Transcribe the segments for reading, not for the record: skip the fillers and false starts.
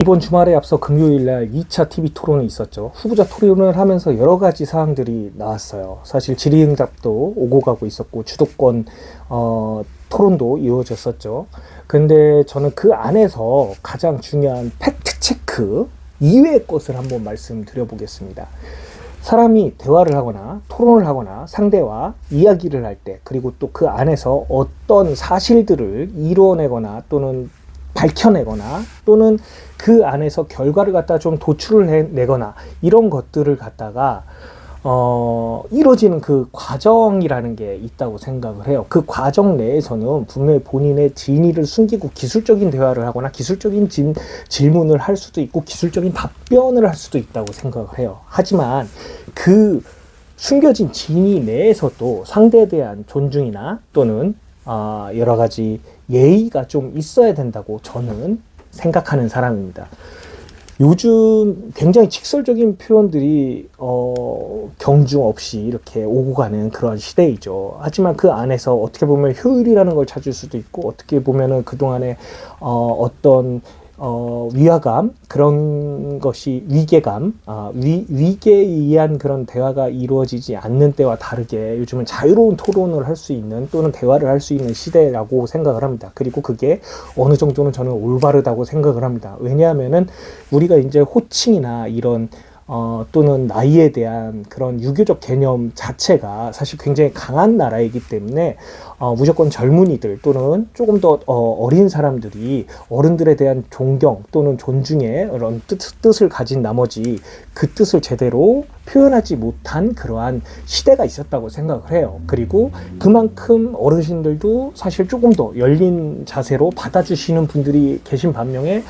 이번 주말에 앞서 금요일날 2차 TV 토론이 있었죠. 후보자 토론을 하면서 여러 가지 사항들이 나왔어요. 사실 질의응답도 오고 가고 있었고 주도권 토론도 이루어졌었죠. 근데 저는 그 안에서 가장 중요한 팩트체크 이외의 것을 한번 말씀드려 보겠습니다. 사람이 대화를 하거나 토론을 하거나 상대와 이야기를 할 때, 그리고 또 그 안에서 어떤 사실들을 이루어내거나 또는 밝혀내거나 또는 그 안에서 결과를 갖다 좀 도출을 해내거나 이런 것들을 갖다가 이루어지는 그 과정이라는 게 있다고 생각을 해요. 그 과정 내에서는 분명히 본인의 진위를 숨기고 기술적인 대화를 하거나 기술적인 질문을 할 수도 있고 기술적인 답변을 할 수도 있다고 생각을 해요. 하지만 그 숨겨진 진위 내에서도 상대에 대한 존중이나 또는 여러 가지 예의가 좀 있어야 된다고 저는 생각하는 사람입니다. 요즘 굉장히 직설적인 표현들이 경중 없이 이렇게 오고 가는 그런 시대이죠. 하지만 그 안에서 어떻게 보면 효율이라는 걸 찾을 수도 있고, 어떻게 보면은 그동안에 어떤 위화감, 그런 것이 위계감, 위계에 의한 그런 대화가 이루어지지 않는 때와 다르게 요즘은 자유로운 토론을 할 수 있는 또는 대화를 할 수 있는 시대라고 생각을 합니다. 그리고 그게 어느 정도는 저는 올바르다고 생각을 합니다. 왜냐하면은 우리가 이제 호칭이나 이런 또는 나이에 대한 그런 유교적 개념 자체가 사실 굉장히 강한 나라이기 때문에 무조건 젊은이들 또는 조금 더 어린 사람들이 어른들에 대한 존경 또는 존중의 그런 뜻을 가진 나머지 그 뜻을 제대로 표현하지 못한 그러한 시대가 있었다고 생각을 해요. 그리고 그만큼 어르신들도 사실 조금 더 열린 자세로 받아주시는 분들이 계신 반면에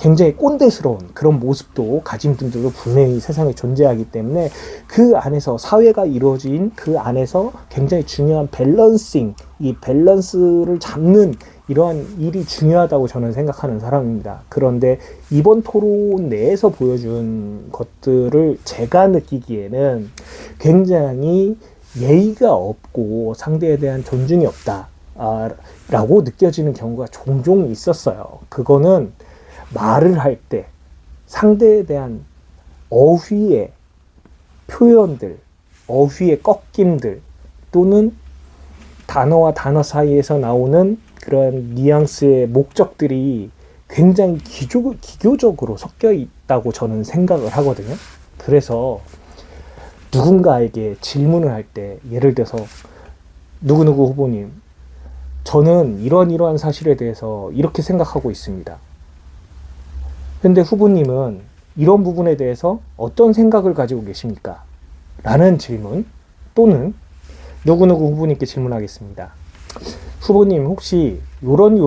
굉장히 꼰대스러운 그런 모습도 가진 분들도 분명히 세상에 존재하기 때문에 그 안에서 사회가 이루어진 그 안에서 굉장히 중요한 밸런싱, 이 밸런스를 잡는 이러한 일이 중요하다고 저는 생각하는 사람입니다. 그런데 이번 토론 내에서 보여준 것들을 제가 느끼기에는 굉장히 예의가 없고 상대에 대한 존중이 없다 라고 느껴지는 경우가 종종 있었어요. 그거는 말을 할 때 상대에 대한 어휘의 표현들, 어휘의 꺾임들 또는 단어와 단어 사이에서 나오는 그런 뉘앙스의 목적들이 굉장히 기교적으로 섞여 있다고 저는 생각을 하거든요. 그래서 누군가에게 질문을 할 때 예를 들어서 누구누구 후보님, 저는 이러한 사실에 대해서 이렇게 생각하고 있습니다. 근데 후보님은 이런 부분에 대해서 어떤 생각을 가지고 계십니까? 라는 질문 또는 누구누구 후보님께 질문하겠습니다. 후보님 혹시 요런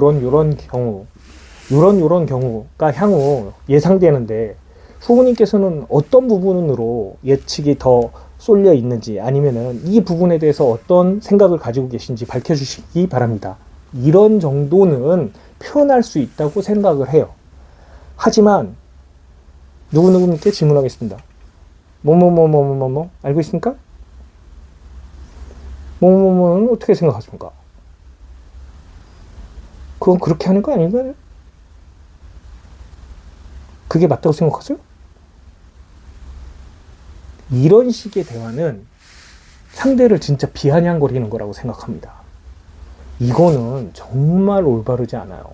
경우가 향후 예상되는데 후보님께서는 어떤 부분으로 예측이 더 쏠려 있는지 아니면은 이 부분에 대해서 어떤 생각을 가지고 계신지 밝혀주시기 바랍니다. 이런 정도는 표현할 수 있다고 생각을 해요. 하지만 누구누구님께 질문하겠습니다. 알고 있습니까? 뭐뭐뭐는 어떻게 생각하십니까? 그건 그렇게 하는 거 아닌가요? 그게 맞다고 생각하세요? 이런 식의 대화는 상대를 진짜 비아냥거리는 거라고 생각합니다. 이거는 정말 올바르지 않아요.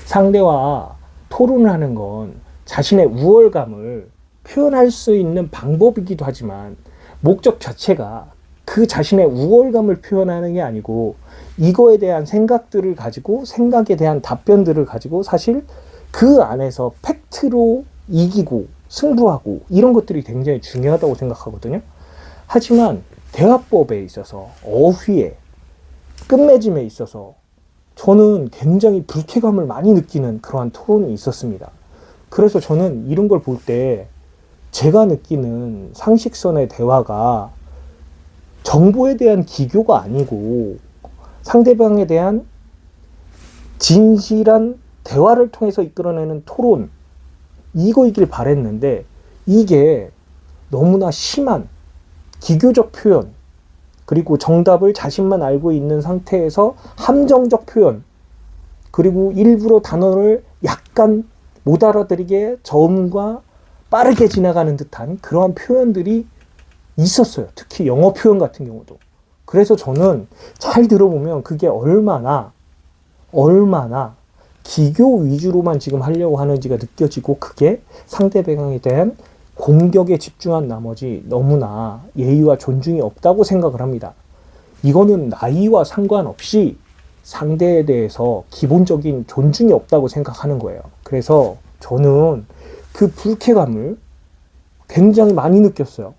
상대와 토론을 하는 건 자신의 우월감을 표현할 수 있는 방법이기도 하지만 목적 자체가 그 자신의 우월감을 표현하는 게 아니고 이거에 대한 생각들을 가지고 생각에 대한 답변들을 가지고 사실 그 안에서 팩트로 이기고 승부하고 이런 것들이 굉장히 중요하다고 생각하거든요. 하지만 대화법에 있어서 어휘에 끝맺음에 있어서 저는 굉장히 불쾌감을 많이 느끼는 그러한 토론이 있었습니다. 그래서 저는 이런 걸 볼 때 제가 느끼는 상식선의 대화가 정보에 대한 기교가 아니고 상대방에 대한 진실한 대화를 통해서 이끌어내는 토론, 이거이길 바랬는데 이게 너무나 심한 기교적 표현, 그리고 정답을 자신만 알고 있는 상태에서 함정적 표현, 그리고 일부러 단어를 약간 못 알아들이게 저음과 빠르게 지나가는 듯한 그러한 표현들이 있었어요. 특히 영어 표현 같은 경우도. 그래서 저는 잘 들어보면 그게 얼마나 기교 위주로만 지금 하려고 하는지가 느껴지고, 그게 상대방에 대한 공격에 집중한 나머지 너무나 예의와 존중이 없다고 생각을 합니다. 이거는 나이와 상관없이 상대에 대해서 기본적인 존중이 없다고 생각하는 거예요. 그래서 저는 그 불쾌감을 굉장히 많이 느꼈어요.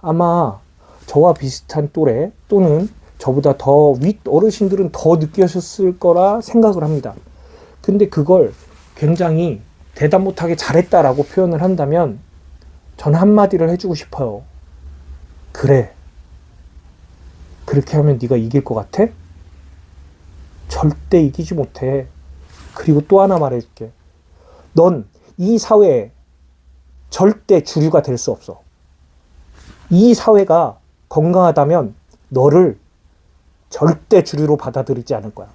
아마 저와 비슷한 또래 또는 저보다 더 윗 어르신들은 더 느끼셨을 거라 생각을 합니다. 근데 그걸 굉장히 대답 못하게 잘했다라고 표현을 한다면 저는 한마디를 해주고 싶어요. 그래. 그렇게 하면 네가 이길 것 같아? 절대 이기지 못해. 그리고 또 하나 말해줄게. 넌 이 사회에 절대 주류가 될 수 없어. 이 사회가 건강하다면 너를 절대 주류로 받아들이지 않을 거야.